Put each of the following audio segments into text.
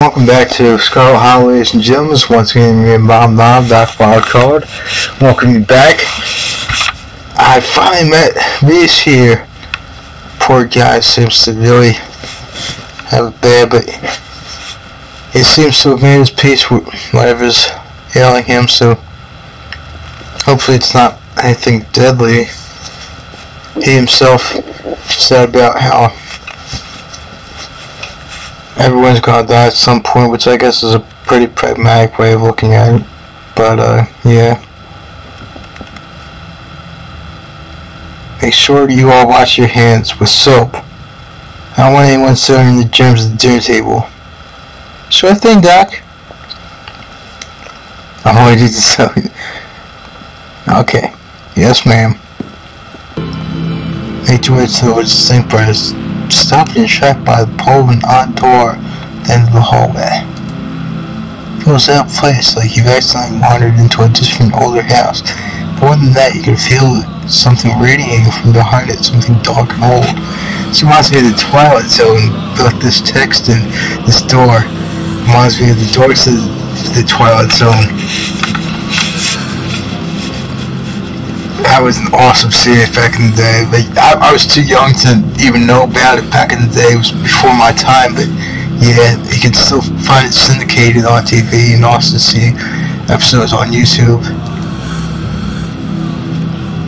Welcome back to Scarlet, ladies and gentlemen. Once again, me and Bob back for our card. Welcome you back. I finally met Reese here. Poor guy seems to really have it bad, but he seems to have made his peace with whatever's ailing him, so hopefully it's not anything deadly. He himself said about how everyone's gonna die at some point, which I guess is a pretty pragmatic way of looking at it. But yeah. Make sure you all wash your hands with soap. I don't want anyone serving the germs at the dinner table. Sure thing, Doc. Oh, I need to tell you. Okay. Yes, ma'am. Make your way towards the sink brothers. Stop and distracted by the pole and odd door at the end of the hallway. Feels out of place, like you've accidentally wandered into a different, older house. More than that, you can feel something radiating from behind it, something dark and old. This reminds me of the Twilight Zone, but this text in this door reminds me of the door to the Twilight Zone. That was an awesome series back in the day. Like, I was too young to even know about it back in the day. It was before my time, but yeah, you can still find it syndicated on TV and also see episodes on YouTube.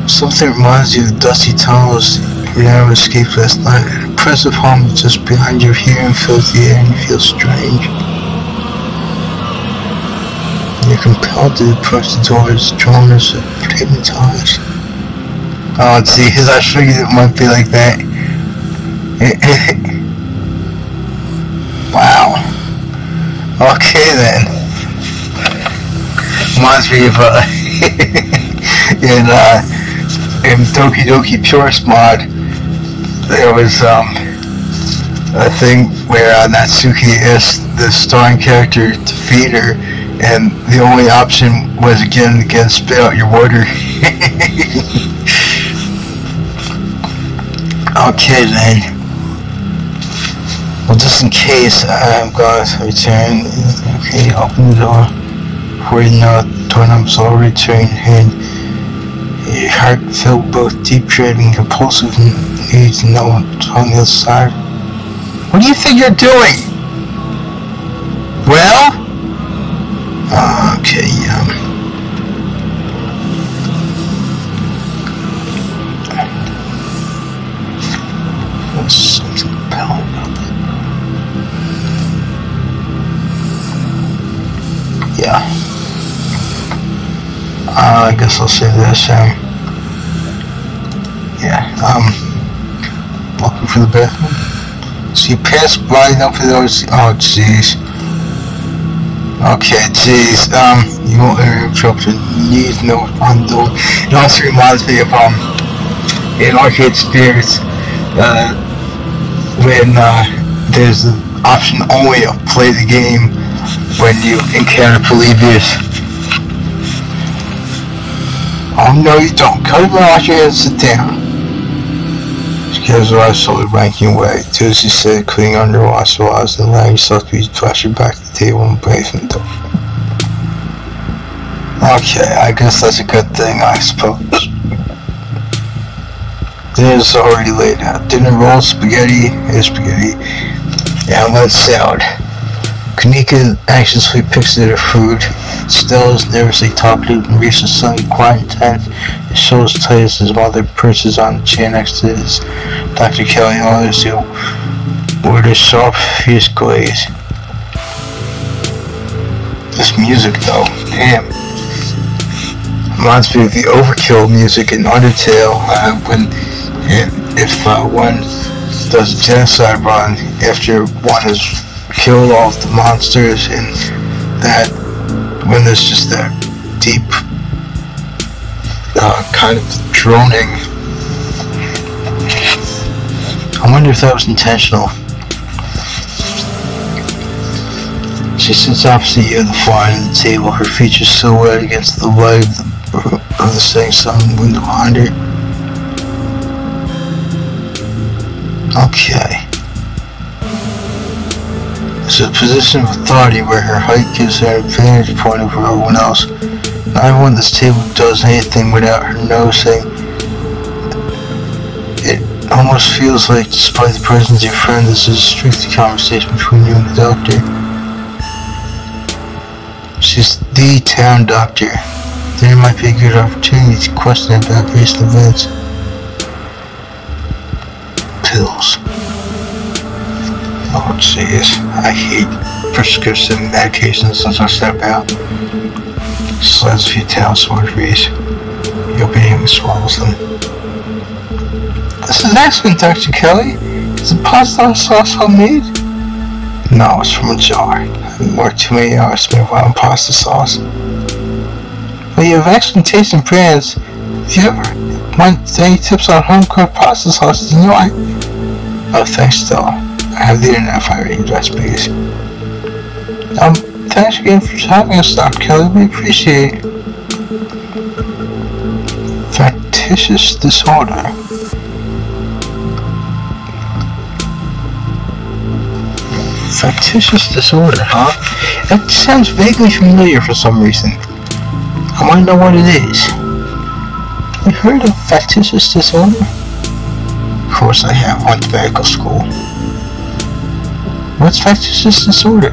Something reminds you of the dusty tunnels you never escaped last night. An oppressive hum just behind your ear and fills the air and you feel strange. You're compelled to approach the doors, drawn as hypnotized. Oh, see, because I figured it might be like that. Wow. Okay then. Reminds me of in Doki Doki Purist Mod, there was a thing where Natsuki asked the starring character to feed her, and the only option was again to spit out your water. Okay then. Well, just in case I'm going to return. Okay, open the door. Before you know it, the doorknob's already turned and your heart filled both deep dread and compulsive need to know what's on the other side. What do you think you're doing? Well? Okay, There's something compelling about that. Yeah. I guess I'll say this, looking for the bathroom. So you pass by enough for those. Oh, jeez. Okay, jeez. You won't interrupt your needs, no on the door. It also reminds me of in Arcade Spirits, when there's the option only to play the game when you encounter Polybius. Oh no, you don't. Cut him out, wash your hands, sit down. Because I was slowly ranking away. Do as you said, cleaning under wash laws and allowing yourself to be flashed back to the table and away from the door. Okay, I guess that's a good thing, I suppose. Dinner's already laid out. Dinner rolls, spaghetti, and let's salad. Kanika anxiously picks at her food. Stella's nervously talkative and Reese is suddenly quiet and tense. His shoulders tight as his mother perches on the chair next to his. Dr. Kelly orders you order sharp, fierce glaze. This music though, damn. Reminds me of the overkill music in Undertale, if one does a genocide run after one has killed all of the monsters, and that when there's just that deep kind of droning. I wonder if that was intentional. She sits opposite you at the far end of the table, her features silhouetted against the light of the setting sun window behind her. Okay. She's a position of authority where her height gives her an advantage point over everyone else. Not everyone at this table does anything without her noticing. It almost feels like, despite the presence of your friend, this is a strict conversation between you and the doctor. She's the town doctor. There might be a good opportunity to question her about recent events. Pills. Oh jeez, I hate prescription medications since I stepped out. She has a few town surgeries. You'll be able to swallow them. This is excellent, Dr. Kelly. Is it pasta sauce homemade? No, it's from a jar. I haven't worked too many hours to make my own pasta sauce. But you have excellent taste in brands. If you ever want any tips on home-cooked pasta sauces, you know Oh, thanks, though. I have the internet if I read recipes. Thanks again for having us, Dr. Kelly. We appreciate it. Factitious disorder. Factitious disorder, huh? That sounds vaguely familiar for some reason. I want to know what it is. You heard of factitious disorder? Of course I have. Went to medical school. What's factitious disorder?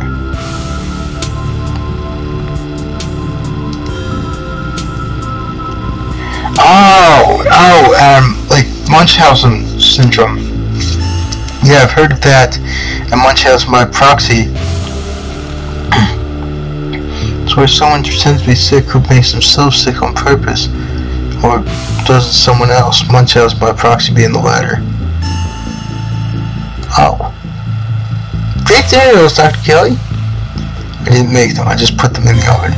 Like Munchausen syndrome. Yeah, I've heard of that. And Munchausen by proxy. It's where someone pretends to be sick who makes themselves sick on purpose. Or does it someone else, Munchausen by proxy being the latter. Oh. Great potatoes, Dr. Kelly. I didn't make them, I just put them in the oven.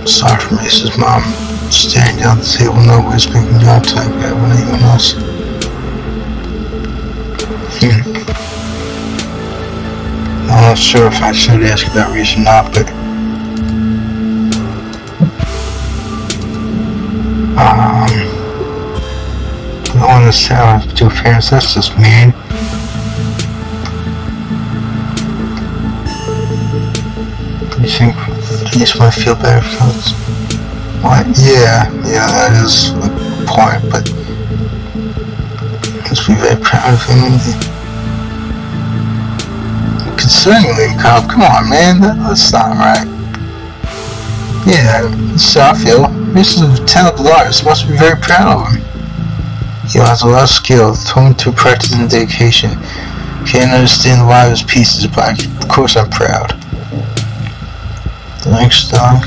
Sorry for Mrs. Mom. Staring down the table, nobody's making eye contact with anyone else. I'm not sure if I should ask about Reese or not, but no one is telling to parents, that's just mean. You think Reese might feel better because what? Yeah, that is a point, but let's be very proud of him. Concerning him, Cobb, come on, man, that's not right. Yeah, that's how I feel. This is a talented artist, must be very proud of him. He has a lot of skill, honed through practice and dedication. Can't understand why his pieces, but of course I'm proud. Thanks, Doc.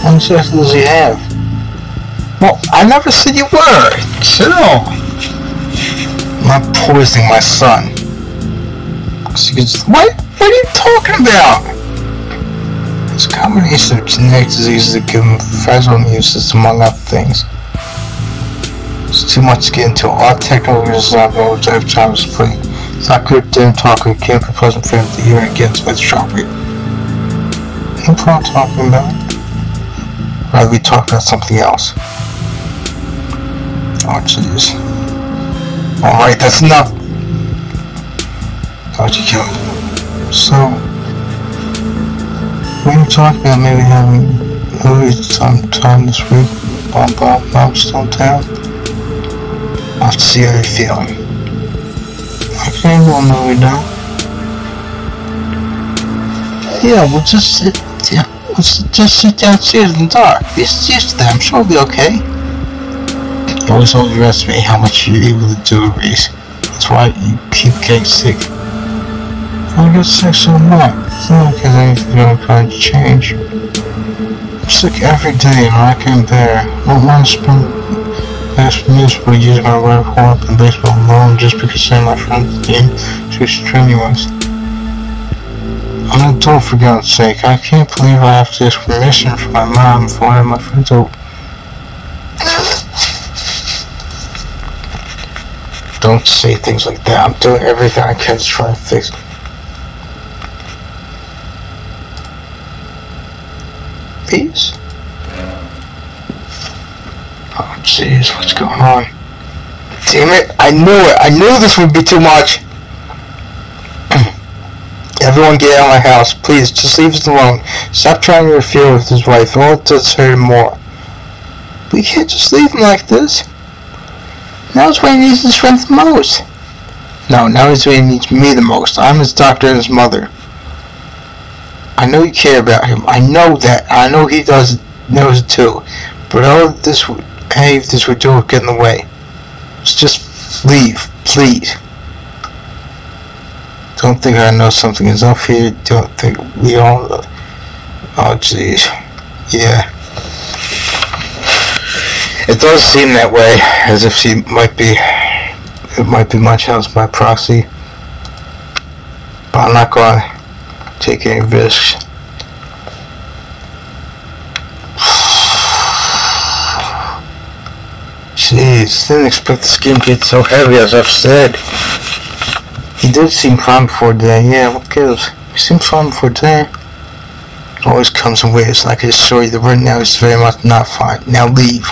How many sex does he have? Well, I never said you were. Chill. I'm not poisoning my son. What are you talking about? It's a combination of genetic diseases that give him a fragile immune system, among other things. It's too much to get into. All technical reasons I've always tried to explain. It's not good to talk, it can't be pleasant for him to hear against by the strawberry. What am I talking about? Rather we talk about something else. Oh jeez. Alright, that's enough. Dr. Kelly. So, we were talking about maybe having movies sometime this week. Mom's still in town. I'll have to see how you're feeling. Okay, well, no, we don't. Yeah, we'll just sit downstairs and talk. It's just that I'm sure it'll be okay. You always overestimate how much you're able to do, Reese. That's why you keep getting sick. I get sick so much. It's not because anything's gonna try to change. I'm sick every day and I can't bear. I don't want to spend past miserable using my right horn and baseball alone just because some of my friends deem too strenuous. an adult, for God's sake. I can't believe I have to ask permission from my mom for one of my friends to... Don't say things like that. I'm doing everything I can to try to fix it. Peace? Oh, jeez, what's going on? Damn it, I knew it. I knew this would be too much. Everyone get out of my house. Please, just leave us alone. Stop trying to interfere with his wife. All it does hurt him more. We can't just leave him like this. Now's when he needs his strength the most. No, now he's when he needs me the most. I'm his doctor and his mother. I know you care about him. I know that. I know he knows it too. But all of this, any of this would do would get in the way. Just leave, please. Don't think I know something is up here. Don't think we all know. Oh, jeez. Yeah. It does seem that way, as if she might be... It might be my child's by proxy. But I'm not going to take any risks. Jeez, didn't expect this game to get so heavy, as I've said. He did seem fine before today. Yeah, what gives? He seemed fine before today. It always comes in waves, like I assure you that right now he's very much not fine. Now leave.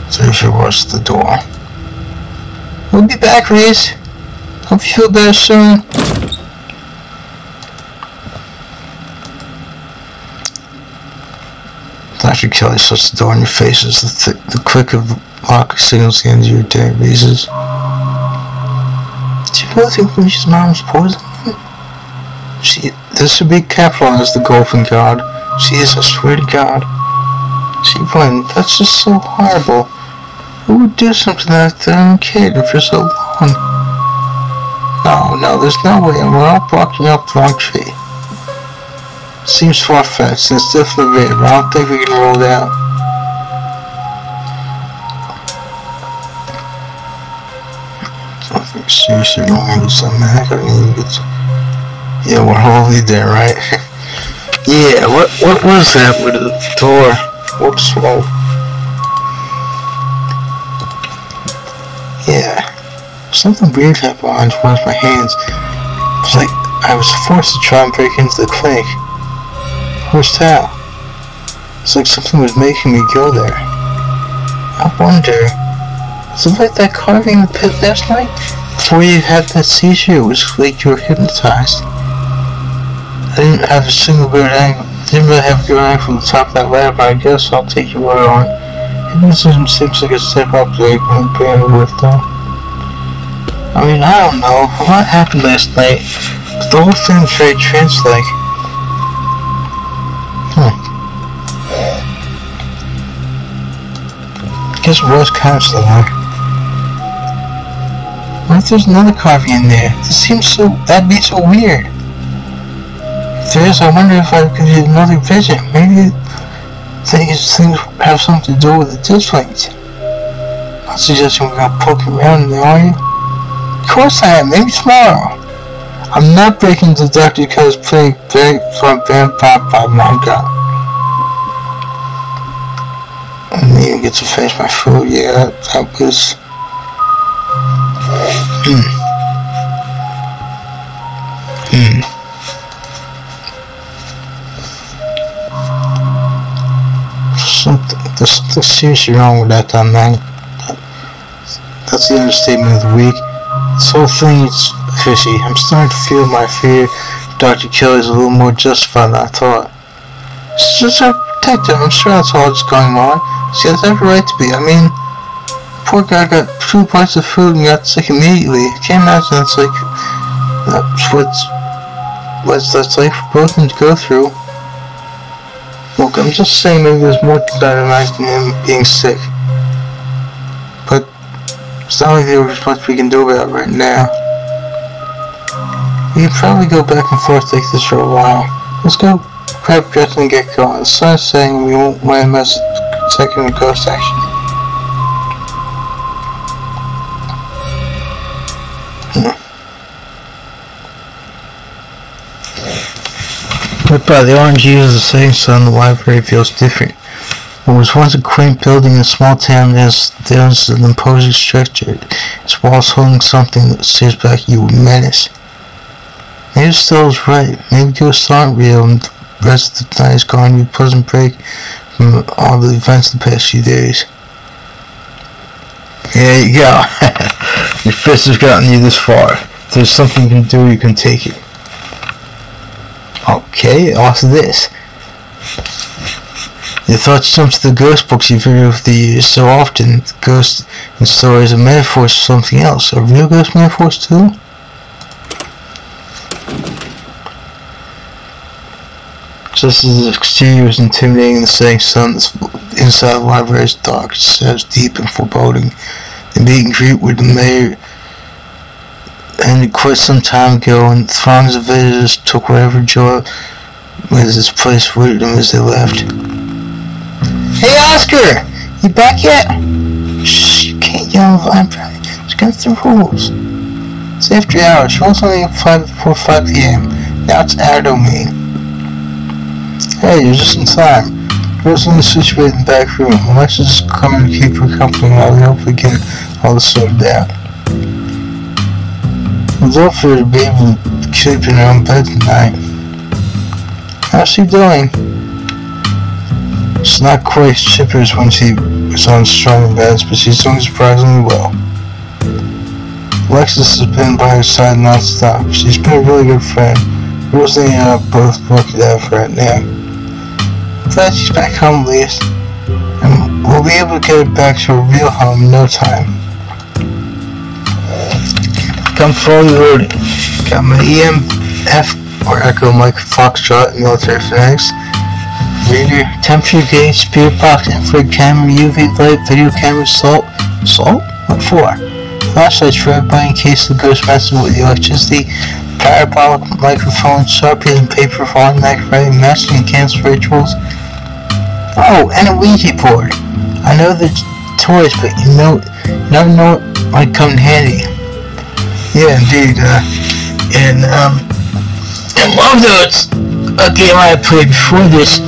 So she rushed the door. We'll be back, Reese. Hope you feel better soon. Dr. Kelly shuts the door in your face as the click of the lock signals the end of your day, Reese's. Do you really think Reese's mom's poisoned him? This should be capitalized, the golfing god. She is, I swear to God. She wouldn't. That's just so horrible. Who would do something like that and kid if you're so alone? No, there's no way. We're all barking up the wrong tree. Seems far-fetched, and it's definitely rare, but I don't think we can roll it out. Something seriously wrong with something. I don't even get to... Yeah, we're wholly there, right? Yeah, what was that with the door? Whoops, whoa. Yeah. Something weird happened behind one of my hands. It was like I was forced to try and break into the clinic. Forced how? It's like something was making me go there. I wonder, was it like that carving in the pit last night? Before you had that seizure, it was like you were hypnotized. I didn't have a single good angle. Didn't really have a good angle from the top of that ladder, but I guess I'll take your word on. Hypnotism seems like a step up to it when being with though. I mean, I don't know. A lot happened last night, but the whole thing was very trance-like. I guess it was kind of similar. What if there's another carving in there? This seems so... That'd be so weird. If there is, I wonder if I could get another vision. Maybe things have something to do with the displays. Not suggesting we're gonna poke around in there, are you? Of course I am. Maybe tomorrow. I'm not breaking into Dr. Kelly's playing very fun band pop by my God. I didn't even get to finish my food. Yeah, that was... There's something seriously wrong with that damn man. That's the understatement of the week. This whole thing is fishy. I'm starting to feel my fear of Dr. Kelly is a little more justified than I thought. It's just a protective. I'm sure that's all that's going on. She has every right to be. I mean, poor guy got 2 bites of food and got sick immediately. I can't imagine that's like... That's like for both of them to go through. Look, I'm just saying maybe there's more to that than him being sick. But it's not like there's much we can do about it right now. We can probably go back and forth like this for a while. Let's go grab dress and get going. The sun's saying we won't want to mess with second and ghost action. By the orange hues of the setting sun, the library feels different. What was once a quaint building in a small town has an imposing structure. Its walls holding something that stares back at you with menace. Maybe Stell's right. Maybe ghosts aren't real and the rest of the night is going to be a pleasant break from all the events of the past few days. There you go. Your fist has gotten you this far. If there's something you can do, you can take it. Okay, also this. Your thoughts jump to the ghost books you've read over the years so often. The ghosts and stories are metaphors for something else. Are real ghost metaphors too? Just as the exterior is intimidating, the setting sun inside the library is dark, shadows deep and foreboding. The meet and greet with the mayor ended quite some time ago, and throngs of visitors took whatever joy was this place awaited them as they left. Hey Oscar! You back yet? Shh, you can't yell in library. It's against the rules. It's after hours. Rules only apply before 5 p.m. Now it's our domain. Hey, you're just in time. Girls only situated in the back room. Alexa's just coming to keep her company while we hopefully get all this sorted out. We'd love for her to be able to sleep in her own bed tonight. How's she doing? She's not quite as chipper as when she was on strong meds, but she's doing surprisingly well. Alexis has been by her side non-stop. She's been a really good friend. Rosie and I are both lucky to have her right now. I'm glad she's back home at least, and we'll be able to get her back to her real home in no time. Come fully loaded. Got my EMF or Echo Mike Foxtrot military fanatics. Reader, temperature gauge, spirit box, infrared camera, UV light, video camera, salt. Salt? What for? Flashlights for everybody in case the ghost messes with the electricity. Parabolic microphone, Sharpies and paper for automatic writing, messaging and cancel rituals. Oh, and a Ouija board. I know the toys, but you never know what might come in handy. Yeah, indeed. And one of those, a game I played before this,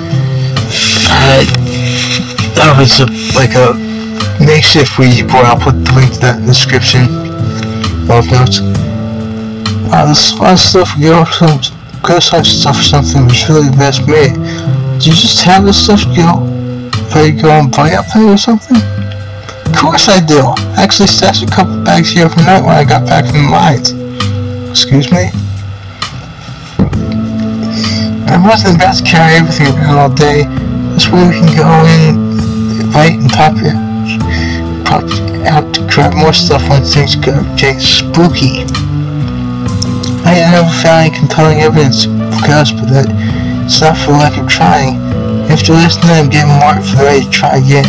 that was like a makeshift Ouija board. I'll put the link to that in the description. Love notes. Wow, there's a lot of stuff. Ghost hunt stuff or something was really the best made. Did you just have this stuff ready to go and buy up there or something? Of course I do. I actually stashed a couple bags here overnight when I got back from the mines. Excuse me? I wasn't about to carry everything around all day. This way we can go in, right, and pop out to grab more stuff when things get spooky. I never found any compelling evidence of ghosts, but that it's not for lack of trying. After last night, I'm getting more ready to try again.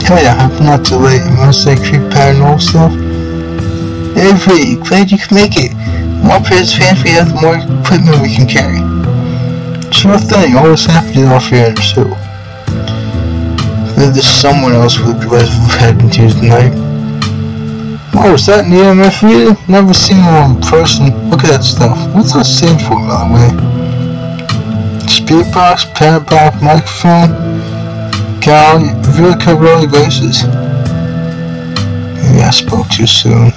Hey, I hope I'm not too late. You want to say creep paranormal stuff? Avery, glad you can make it. The more pairs of hands we have, the more equipment we can carry. Sure thing, always happy to offer your pursuit. There's someone else who would be heading to tonight. Oh, is that an EMF reader? Never seen one in person. Look at that stuff. What's that stand for, by the way? Speed box, parabolic microphone. Cal, you really cover all your bases. Maybe I spoke too soon.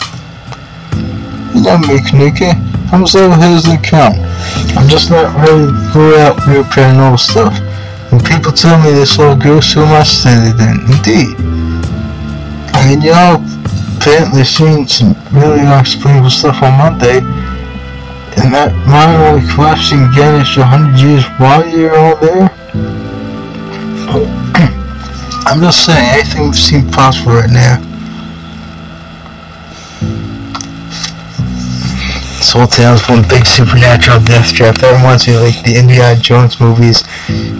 You know me, Kanika. I'm as level-headed as they count. I'm just not ready to rule out real paranormal stuff. When people tell me they saw ghosts, who am I to say they didn't? Indeed. I mean, you know, apparently seen some really unexplainable stuff on Monday, and that mine only collapsing again after 100 years while you're all there. I'm just saying, anything we've seen possible right now. This whole town's one big supernatural death trap. That reminds me of like the Indiana Jones movies,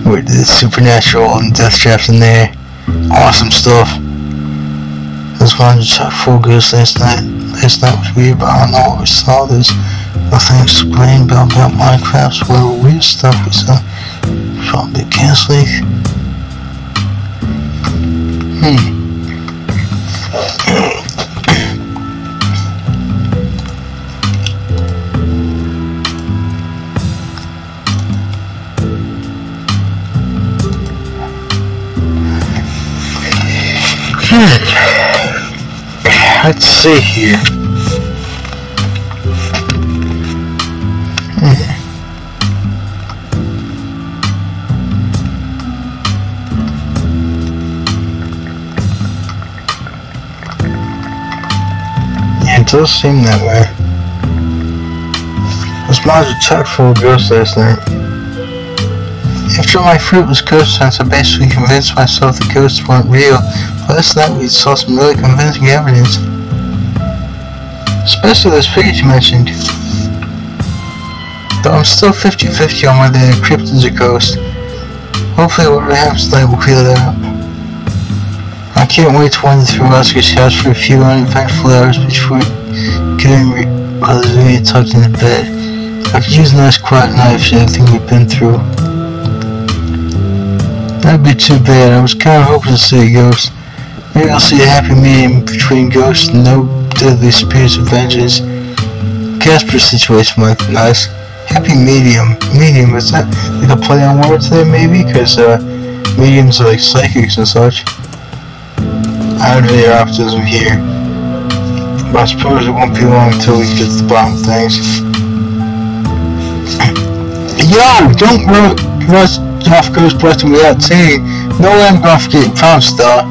where the supernatural and death traps in there. Awesome stuff. I was wanted to shot full ghost last night. Last night was weird, but I don't know what we saw. There's nothing explained about Minecraft's whatever weird stuff we saw. Probably canceling. Let's see here. Yeah, it does seem that way. This mod's a chock full of ghosts last night. After my fruit was ghost hunts, I basically convinced myself the ghosts weren't real. Last night we saw some really convincing evidence. Especially those figures you mentioned. Though I'm still 50-50 on whether the cryptids are ghosts. Hopefully whatever happens tonight will clear that up. I can't wait to wander through Oscar's house for a few uneventful hours before getting tucked into bed. I could use a nice quiet night for everything we've been through. That'd be too bad. I was kind of hoping to see a ghost. Maybe I'll see a happy medium between ghosts and no deadly spirits of vengeance. Casper's situation might be nice. Happy medium. Medium, is that like a play on words there maybe? Because mediums are like psychics and such. I have any optimism here. But I suppose it won't be long until we get to the bottom of things. Yo! Don't rush off ghost busting without saying. No way I'm gonna forget your promise, Star.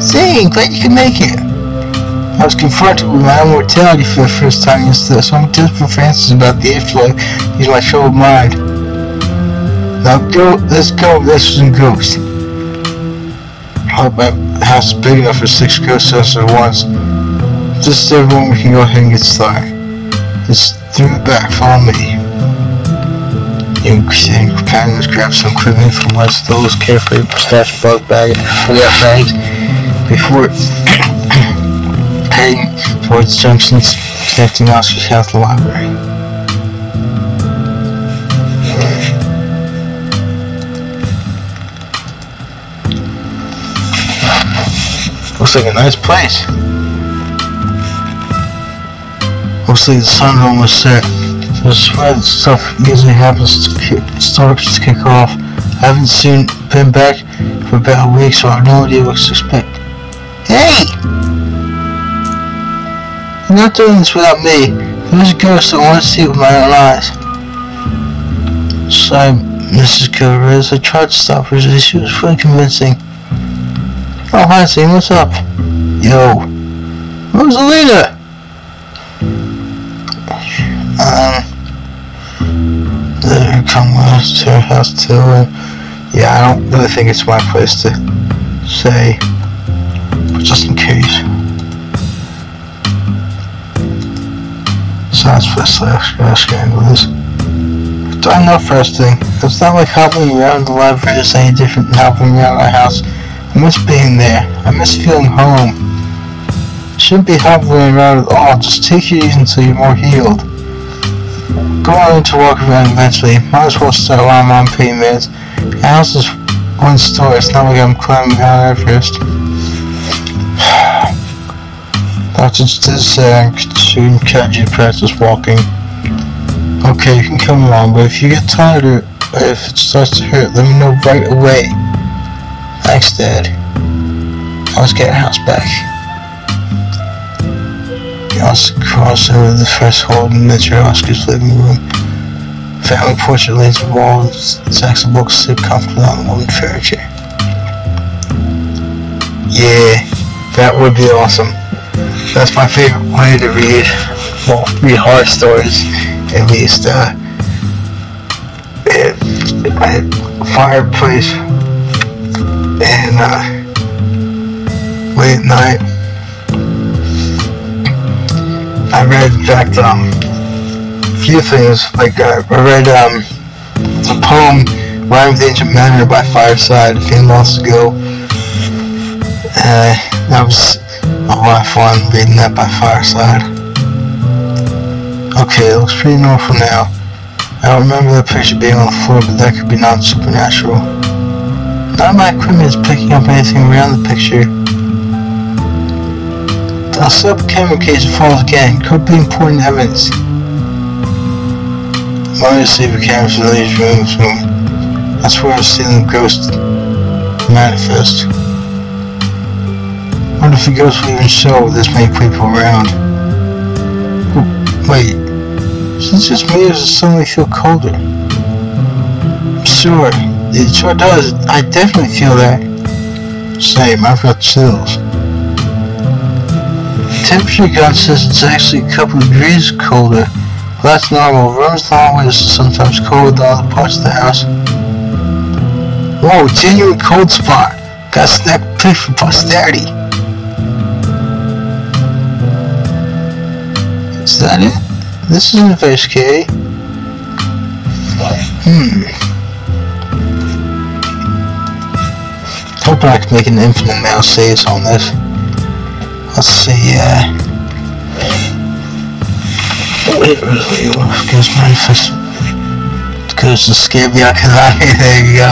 Saying, glad you could make it. I was confronted with my own mortality for the first time yesterday, so I'm desperate for answers about the afterlife. Use my troubled mind. Now go, let's go, let's some ghosts. I hope my house is big enough for 6 ghost hunters at once. Just everyone, we can go ahead and get started. It's through the back, follow me. You and companions grab some equipment from my stores, carefully stash bug bag for their bags before heading towards junctions connecting Oscar's house to the library. Looks like a nice place. Looks like the sun's almost set. I swear that stuff usually happens starts to kick off. I haven't been back for about a week, so I have no idea what to expect. Hey! You're not doing this without me. There's a ghost I want to see with my own eyes. Sorry, Mrs. Gilrez. I tried to stop her. She was really convincing. Oh, hi, Zane. What's up? Yo. Rosalina! Come with us to her house too, and yeah, I don't really think it's my place to say, but just in case. Besides, first this. I know first thing, it's not like hobbling around the library is any different than hobbling around our house. I miss being there. I miss feeling home. Shouldn't be hobbling around at all. Just take it easy until you're more healed. Go on to walk around eventually. Might as well start while I'm on pain meds. The house is one story. It's not like I'm climbing Mount Everest. Doctor did say I should encourage you to practice walking. Okay, you can come along, but if you get tired or if it starts to hurt, let me know right away. Thanks, Dad. I was getting house back. Cross over the threshold and enter Oscar's living room. Family portrait lays the wall and stacks of books sit comfortably on the wooden furniture. Yeah, that would be awesome. That's my favorite way to read. Well, read horror stories, at least. Fireplace and late at night. I read, in fact, a few things, like, I read, a poem, Rhyme with the Ancient Manor by Fireside, if anyone wants to go. That was a lot of fun, reading that by Fireside. Okay, it looks pretty normal for now. I don't remember the picture being on the floor, but that could be non-supernatural. None of my equipment is picking up anything around the picture. I'll set up a camera in case it falls again. Could be important evidence. I'm going to save the cameras in these rooms soon. That's where I've seen the ghost manifest. wonder if the ghost will even show with this many people around. Wait, is it just me or does it suddenly feel colder? Sure, it sure does. I definitely feel that. Same, I've got chills. Temperature guide says it's actually a couple of degrees colder. Well, that's normal. Rooms in the hallways are sometimes colder than other parts of the house. Whoa, genuine cold spot. Got a snack pick for posterity. Is that it? This isn't very scary. Hope I can make an infinite amount of saves on this. Let's see, wait, really, goes manifest. Goes to scare me out, there you go.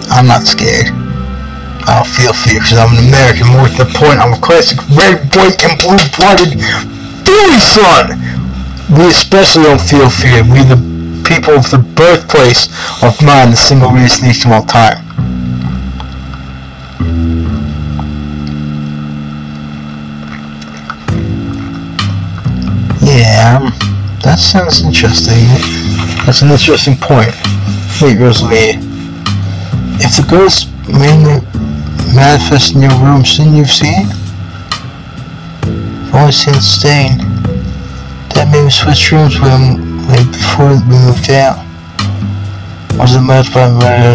I'm not scared. I don't feel fear because I'm an American. More to the point, I'm a classic red, white, and blue-blooded Billy son. We especially don't feel fear. We the people of the birthplace of mine, the single greatest nation of all time. Yeah, that sounds interesting. That's an interesting point. Wait, Rosalie. If the ghost mainly manifests in your room, shouldn't you have seen it? I've only seen the stain. That made me switch rooms before we moved out. I was amazed by my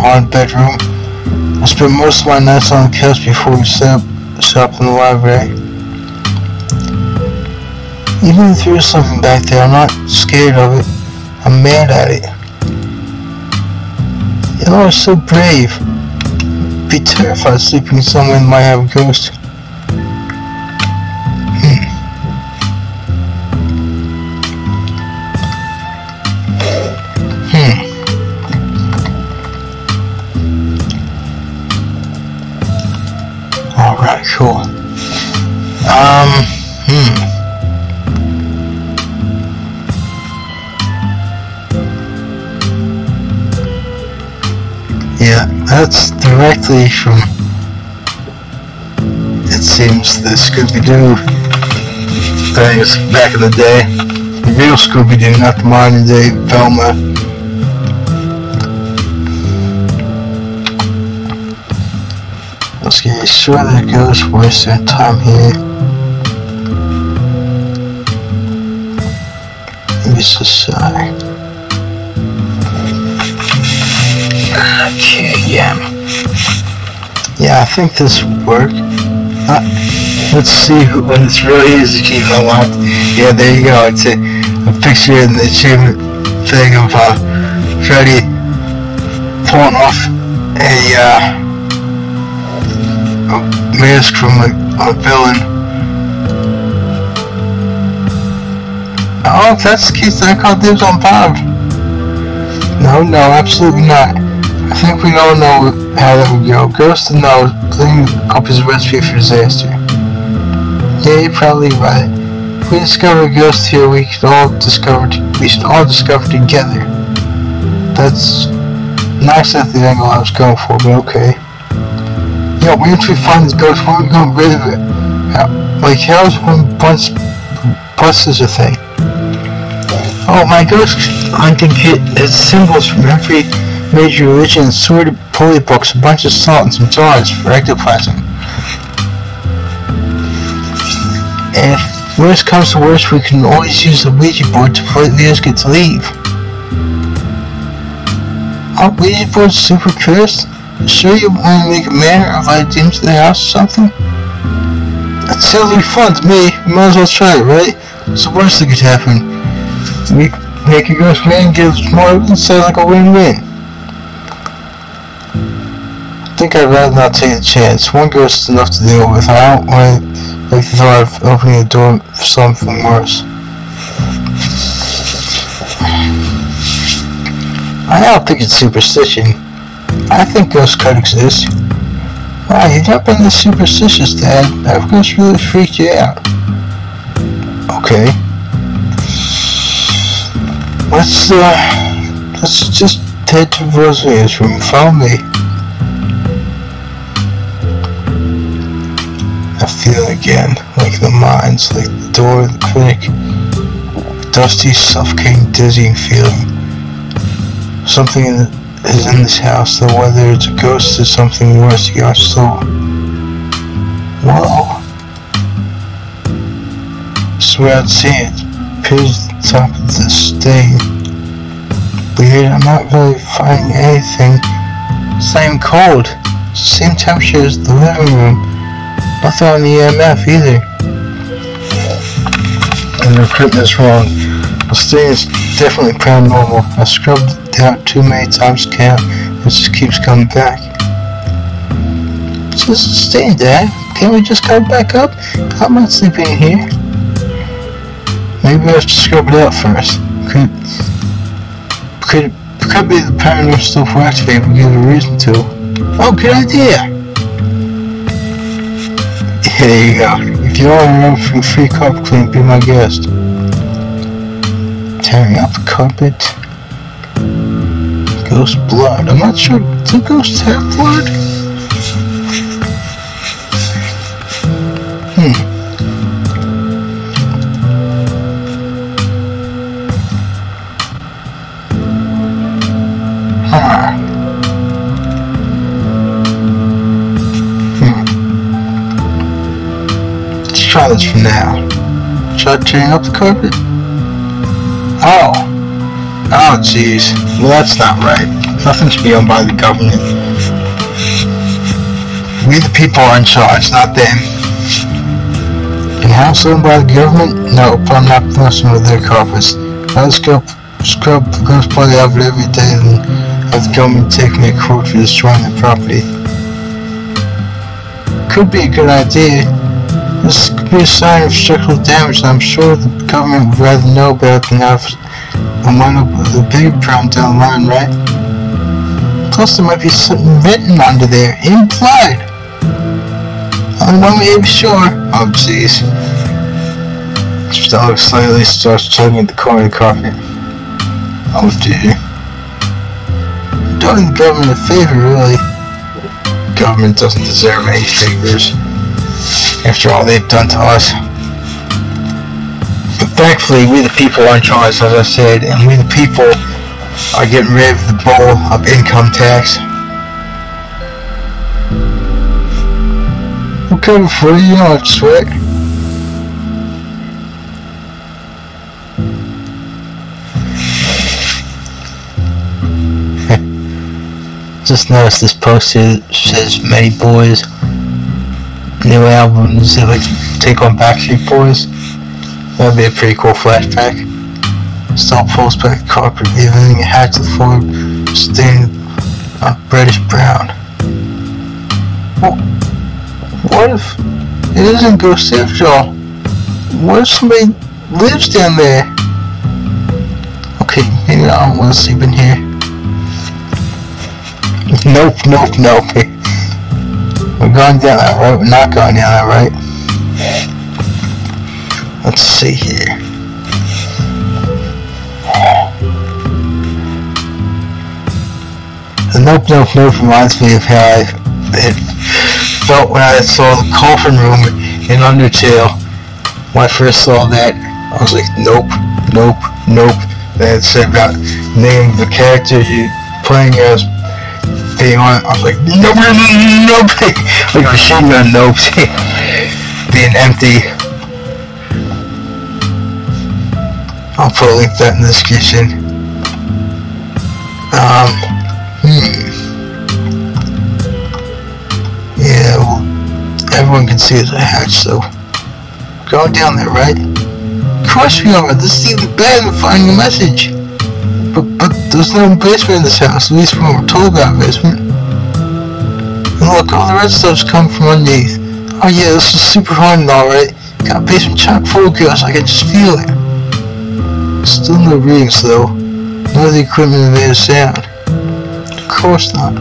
haunted bedroom. I spent most of my nights on the couch before we set up in the library. Even if there is something back there, I'm not scared of it. I'm mad at it. You're always so brave. I'd be terrified sleeping somewhere that might have a ghost. Alright, cool. Yeah, that's directly from, it seems, the Scooby-Doo things back in the day. The real Scooby-Doo, not the modern day Velma. Let's get sure that ghosts waste their time here. Maybe it's a sigh. Okay, yeah, I think this would work. Let's see when it's really easy to keep unlocked. Yeah, there you go. It's a picture in the achievement thing of Freddy pulling off a mask from a villain. Oh, if that's the case, then I call dibs on Bob. No, absolutely not. I think we all know how that would go. Ghost to know, clean up his recipe for disaster. Yeah, you're probably right. If we discover a ghost here, we should all discover together. That's not exactly the angle I was going for, but okay. Yo, once we find this ghost, we're gonna get rid of it. How's one busts a thing? Oh, my ghost hunting kit has symbols from every major religion, assorted holy books, a bunch of salt, and some jars for ectoplasm. And if worst comes to worst, we can always use the Ouija board to politely ask it to leave. Oh, Ouija board's super cursed? Sure you want to make a man or invite him to the house or something? That sounds like fun to me. We might as well try it, right? What's the worst that could happen? We make a ghost man and get us more evidence, sounds like a win-win. I think I'd rather not take a chance. One ghost is enough to deal with. I don't want to like the thought of opening the door for something worse. I don't think it's superstition. I think ghosts could exist. Wow, you've not been this superstitious, Dad. That ghost really freaked you out. Okay. Let's just head to Rosalia's room. Follow me. I feel it again, like the mines, like the door of the clinic. A dusty, suffocating, dizzying feeling. Something is in this house, though whether it's a ghost or something worse, you are so... Whoa. I swear I'd see it. Appears at the top of the stain. But yet I'm not really finding anything. It's not even cold. It's the same temperature as the living room. Nothing on the EMF either. And the equipment is wrong. The stain is definitely paranormal. I scrubbed it out too many times, can't. It just keeps coming back. It's just a stain, Dad. Can't we just go back up? I'm not sleeping in here. Maybe I have to scrub it out first. Could be the paranormal stuff will activate if we give it a reason to. Oh, good idea! Yeah, there you go. If you want to run for free carpet cleaning, be my guest. Tearing out the carpet. Ghost blood. I'm not sure. Do ghosts have blood? Let's try this for now. Try tearing up the carpet? Oh. Oh, jeez. Well, that's not right. Nothing should be owned by the government. We the people are in charge, not them. Your house owned by the government? No, but I'm not messing with their carpets. I'll scrub the ghost blood out of it every day and have the government take me to court for destroying the property. Could be a good idea. This could be a sign of structural damage, and I'm sure the government would rather know about it than have and wind up with a bigger problem down the line, right? Plus there might be something written under there, implied. Only one way to be sure. Oh jeez. Stomach slightly starts tugging at the corner of the carpet. Oh dear. Doing the government a favor, really. The government doesn't deserve any favors after all they've done to us. But thankfully, we the people are in charge, as I said, and we the people are getting rid of the bowl of income tax. We'll cover for you, you don't have to sweat. Just noticed this poster that says many boys. New album, does it like take on Backstreet Boys? That'd be a pretty cool flashback. Still pulls back the carpet, leaving a hat to the floor stained reddish brown. Well, what if it isn't ghost after all? What if somebody lives down there? Okay, maybe I don't want to sleep in here. Nope, nope, nope. We're going down that right? We're not going down that right. Let's see here. The nope, nope, nope reminds me of how it felt when I saw the coffin room in Undertale. When I first saw that, I was like, nope, nope, nope. Then it said about name the character you playing as being on. I was like, nope, nope, like machine gun nope, being empty. I'll put a link to that in the description. Yeah, well, everyone can see it's a hatch, so going down there, right? Of course we are. This is even better than finding a message. But there's no basement in this house, at least when we're told about a basement. And look, all the red stuff's come from underneath. Oh yeah, this is super haunted, alright. Got a basement chock full of ghosts, I can just feel it. Still no readings though. None of the equipment made a sound. Of course not.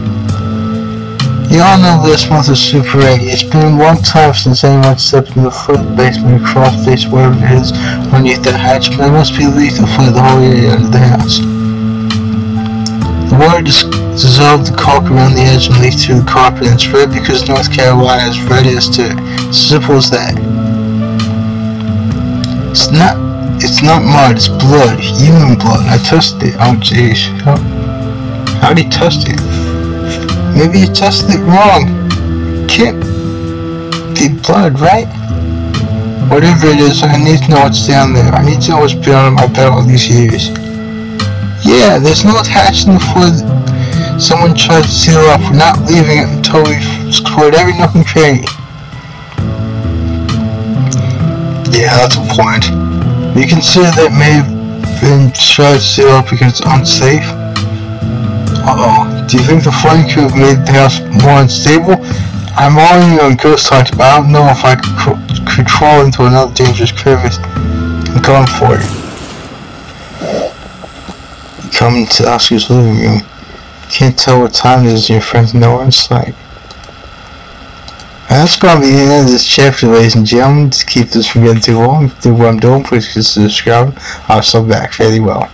You all know this month is Super 80. It's been a long time since anyone stepped in the foot of the basement or crawl space, wherever it is underneath that hatch, but it must be lethal for the whole area under the house. The water Dissolve the caulk around the edge and leak through the carpet. It's red because North Carolina is red as dirt. Simple as that. It's not mud, it's blood. Human blood. I tested it. Oh jeez. How'd he test it? Maybe you tested it wrong. Can't be blood, right? Whatever it is, I need to know what's down there. I need to know what's been under my bed all these years. Yeah, there's no attachment before someone tried to seal it up. We're not leaving it until we've explored every nook and cranny. Yeah, that's a point. You consider that may have been tried to seal up because it's unsafe? Uh-oh. Do you think the flying crew have made the house more unstable? I'm already on ghost hunt, but I don't know if I could crawl into another dangerous crevice. I'm coming for you. You come into Oscar's living room. Can't tell what time it is and your friends know what it's like. And that's going to be the end of this chapter, ladies and gentlemen. To keep this from getting too long, do what I'm doing, please consider subscribing. I'll be back fairly well.